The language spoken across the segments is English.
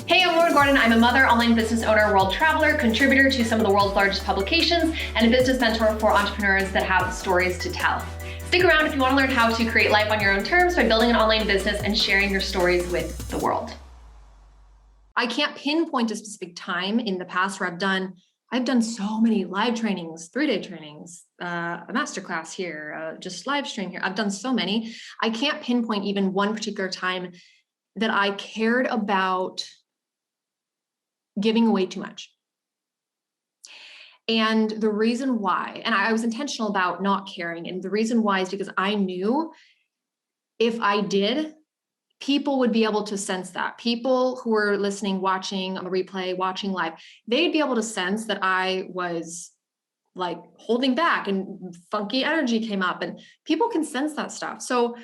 Hey, I'm Lauren Gordon. I'm a mother, online business owner, world traveler, contributor to some of the world's largest publications, and a business mentor for entrepreneurs that have stories to tell. Stick around if you want to learn how to create life on your own terms by building an online business and sharing your stories with the world. I can't pinpoint a specific time in the past where I've done so many live trainings, 3-day trainings, a masterclass here, just live stream here. I've done so many. I can't pinpoint even one particular time that I cared about giving away too much. And the reason why, and I was intentional about not caring, and the reason why is because I knew if I did, people would be able to sense that. People who were listening, watching on the replay, watching live, they'd be able to sense that I was like holding back and funky energy came up, and people can sense that stuff. So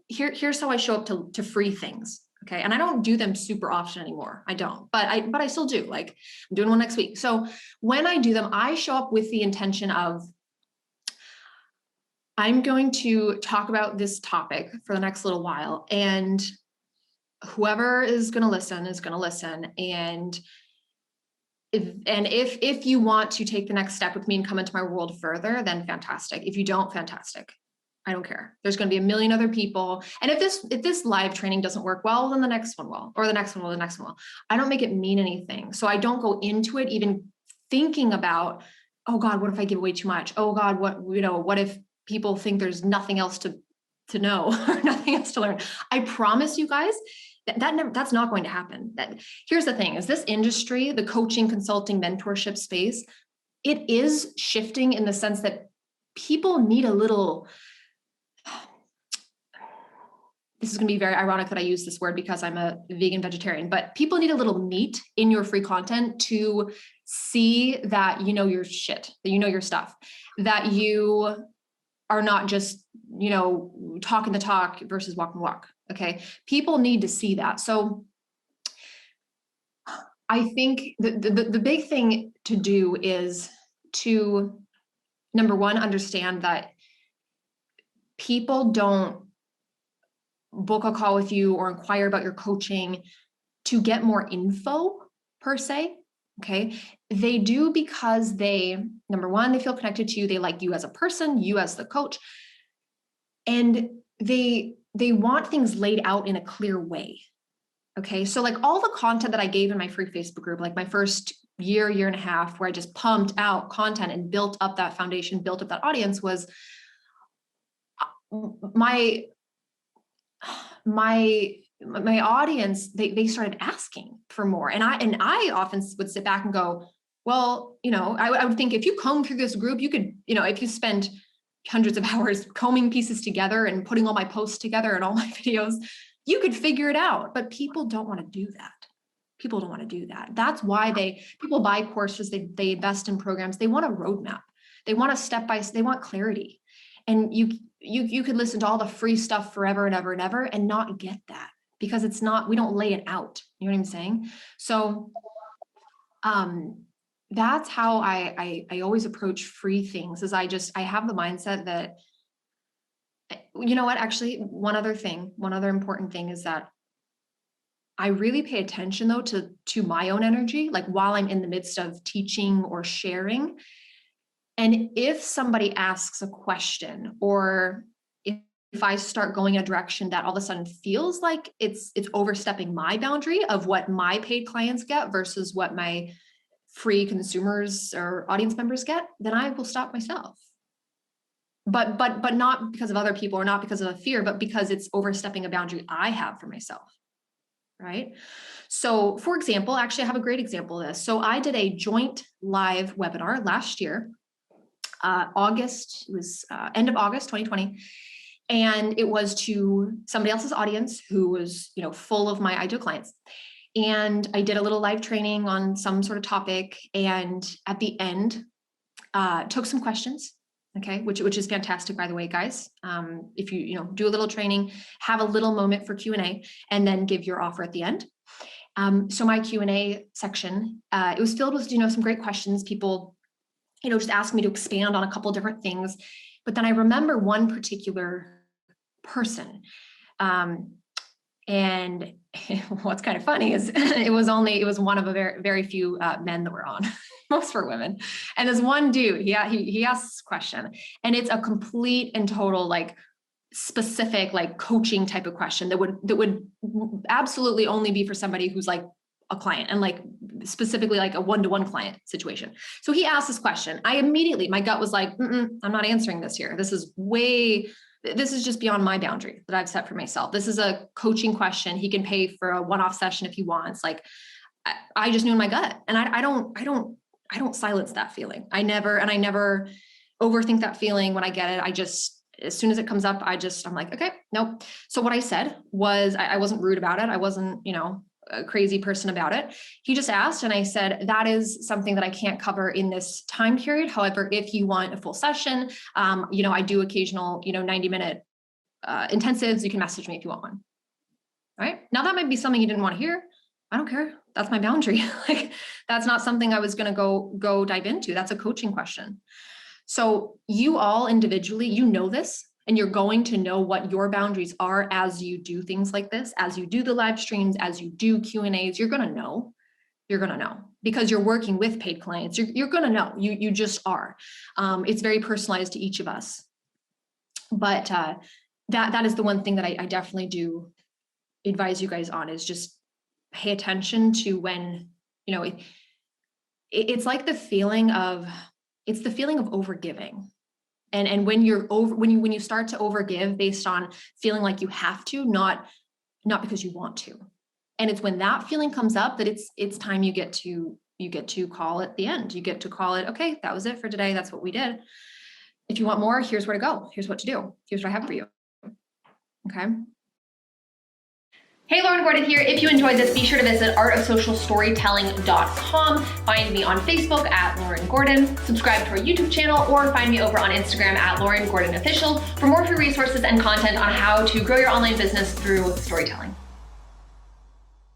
here's how I show up to free things. Okay. And I don't do them super often anymore. I don't, but I still do. Like, I'm doing one next week. So when I do them, I show up with the intention of, I'm going to talk about this topic for the next little while, and whoever is going to listen is going to listen. And if you want to take the next step with me and come into my world further, then fantastic. If you don't, fantastic. I don't care. There's going to be a million other people. And if this live training doesn't work well, then the next one will, or the next one will, the next one will. I don't make it mean anything. So I don't go into it even thinking about, oh God, what if I give away too much? Oh God, what if people think there's nothing else to know or nothing else to learn? I promise you guys that's not going to happen. Here's the thing, is this industry, the coaching, consulting, mentorship space, it is shifting in the sense that people need a little, this is going to be very ironic that I use this word because I'm a vegan vegetarian, but people need a little meat in your free content to see that you know your shit, that you know your stuff, that you are not just, talking the talk versus walking the walk. Okay. People need to see that. So I think the big thing to do is to, number one, understand that people don't book a call with you or inquire about your coaching to get more info per se. Okay. They do because number one, they feel connected to you. They like you as a person, you as the coach, and they want things laid out in a clear way. Okay. So like all the content that I gave in my free Facebook group, like my first year and a half, where I just pumped out content and built up that foundation, built up that audience, was my audience, they started asking for more. And I often would sit back and go, well, I would think if you comb through this group, you could, if you spend hundreds of hours combing pieces together and putting all my posts together and all my videos, you could figure it out. But people don't want to do that. People don't want to do that. That's why people buy courses, they invest in programs. They want a roadmap. They want a step-by-step, they want clarity. And you could listen to all the free stuff forever and ever and ever and not get that, because we don't lay it out. You know what I'm saying? So that's how I always approach free things, is I have the mindset that, you know what, actually, one other important thing is that I really pay attention though to my own energy, like while I'm in the midst of teaching or sharing. And if somebody asks a question, or if I start going in a direction that all of a sudden feels like it's overstepping my boundary of what my paid clients get versus what my free consumers or audience members get, then I will stop myself. But not because of other people or not because of a fear, but because it's overstepping a boundary I have for myself. Right? So for example, actually I have a great example of this. So I did a joint live webinar last year, August, it was end of August 2020. And it was to somebody else's audience who was, full of my ideal clients. And I did a little live training on some sort of topic. And at the end, took some questions. Okay. Which is fantastic, by the way, guys. If you, do a little training, have a little moment for Q&A, and then give your offer at the end. So my Q&A section, it was filled with, some great questions. People, just asked me to expand on a couple of different things. But then I remember one particular person And what's kind of funny is it was one of a very, very few men that were on, most were women. And this one dude, he asked this question, and it's a complete and total, like, specific, like, coaching type of question that would absolutely only be for somebody who's like a client, and like specifically like a one-to-one client situation. So he asked this question. My gut was like, I'm not answering this here. This is just beyond my boundary that I've set for myself. This is a coaching question. He can pay for a one-off session if he wants. Like, I just knew in my gut, and I don't silence that feeling. I never overthink that feeling when I get it. As soon as it comes up, I'm like, okay, nope. So what I said was, I wasn't rude about it. I wasn't, a crazy person about it. He just asked, and I said, that is something that I can't cover in this time period. However, if you want a full session, I do occasional, 90-minute intensives. You can message me if you want one. All right. Now that might be something you didn't want to hear. I don't care. That's my boundary. Like, that's not something I was going to go dive into. That's a coaching question. So you all individually, this, and you're going to know what your boundaries are as you do things like this, as you do the live streams, as you do Q&As. You're going to know because you're working with paid clients. You're going to know. You just are. It's very personalized to each of us. But that is the one thing that I definitely do advise you guys on, is just pay attention to when, it's like the feeling of overgiving. And when you start to overgive based on feeling like you have to, not because you want to. And it's when that feeling comes up that it's time you get to call it the end. You get to call it, okay, that was it for today. That's what we did. If you want more, here's where to go. Here's what to do. Here's what I have for you. Okay. Hey, Lauren Gordon here. If you enjoyed this, be sure to visit artofsocialstorytelling.com. Find me on Facebook at Lauren Gordon. Subscribe to our YouTube channel, or find me over on Instagram at Lauren Gordon Official for more free resources and content on how to grow your online business through storytelling.